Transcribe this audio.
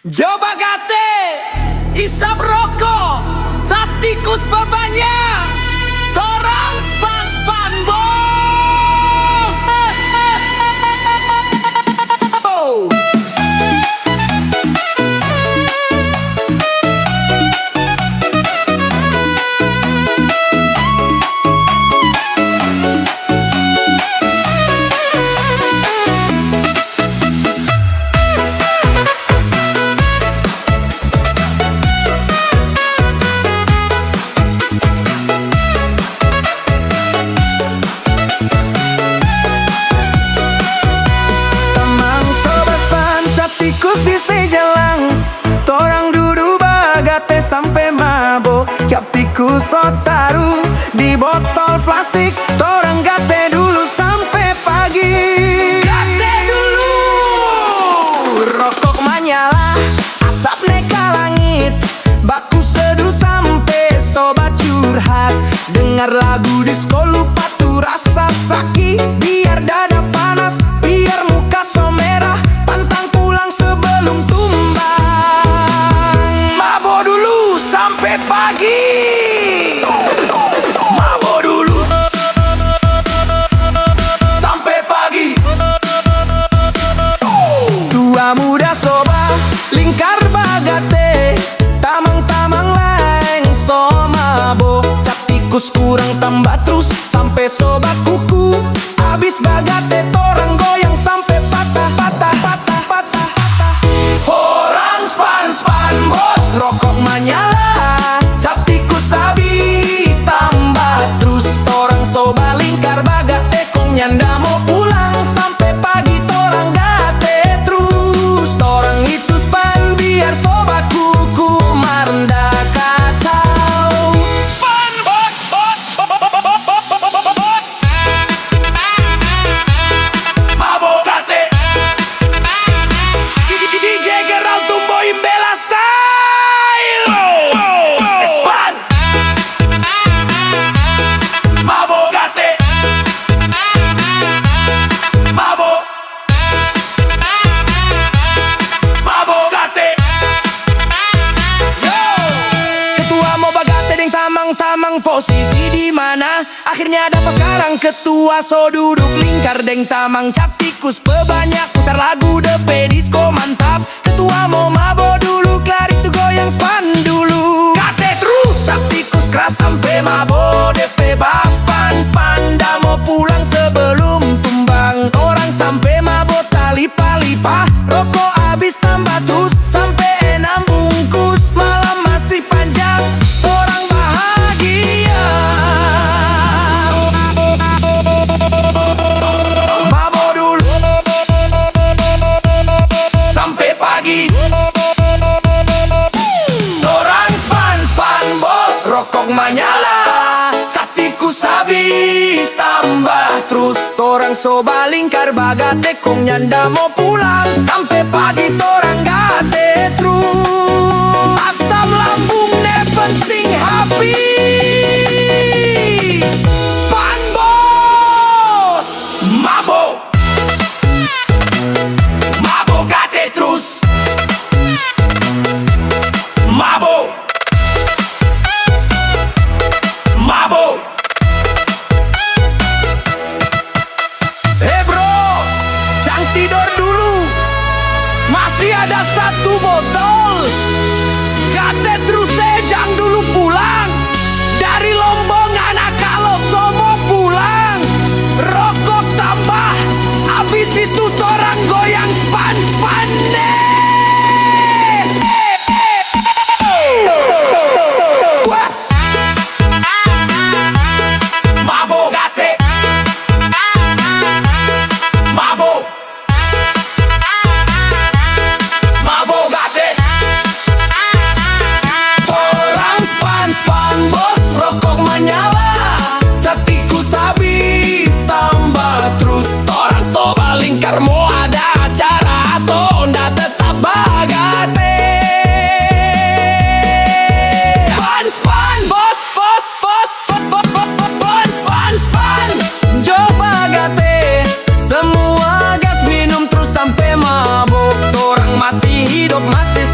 Coba kate isap rokok sak tikus bebannya torang span bos. Oh. Tikus di sejalang, torang duduk bagate sampai mabok. Cap tikus sotaru di botol plastik, torang gate dulu sampai pagi. Gate dulu, rokok menyala, asap neka langit, baku seduh sampai sobat curhat. Dengar lagu disco lupa tuh rasa sakit, biar dada panas, biar muka so merah, pantang pulang sebelum tumbang. Mabok dulu sampai pagi. Mabok dulu sampai pagi. Tua muda soba lingkar bagate, tamang-tamang laeng so mabok. Cap tikus kurang tambah terus sampai sobat kuku. Abis bagate torang goyang sampai patah-patah. Orang span bos, rokok menyala, cap tikus habis tambah terus. Torang soba lingkar bagate kong nyanda mau pulang sampai pagi torang gate terus. Torang itu span biar sobat kuku marenda kacau. Span bos, mabok gate. DJ Geral tumboin bela style. Span mabok gate. Mabok gate. Yo, ketua mau bagate deng tamang-tamang posisi di mana? Akhirnya dapat sekarang ketua so duduk lingkar deng tamang. Cap tikus pebanyak putar lagu DP disco mantap. Ketua mau mabok dulu, klarik tuh goyang span dulu. Gate terus, cap tikus keras sampai mabok. DP bas span dah mau pulang sebelum tumbang. Orang sampai mabok talipa-lipa, rokok habis tambah terus sampai 6 bungkus. Malam masih panjang, orang bahagia. Mabok dulu sampai pagi. Torang span bos, rokok menyala, cap tikus habis tambah terus. Torang soba lingkar bagate kong nyanda mau pulang sampai pagi torang gate terus. Asam lambung ne penting happy. Span bos, mabok gate terus. Mabok bro, jangan tidur dulu, masih ada 1 botol. Gate terus jangan dulu pulang. Dari Lombong anak kalau somo pulang. Rokok tambah, habis itu torang goyang span deh. Mabok gate. Mabok gate. Torang span bos, rokok menyala, cap tikus habis tambah terus. Torang soba lingkar mau ada acara atau ndak tetap bagate. Span bos, span coba gate. Semua gas minum terus sampai mabok. Torang masih hidup, masih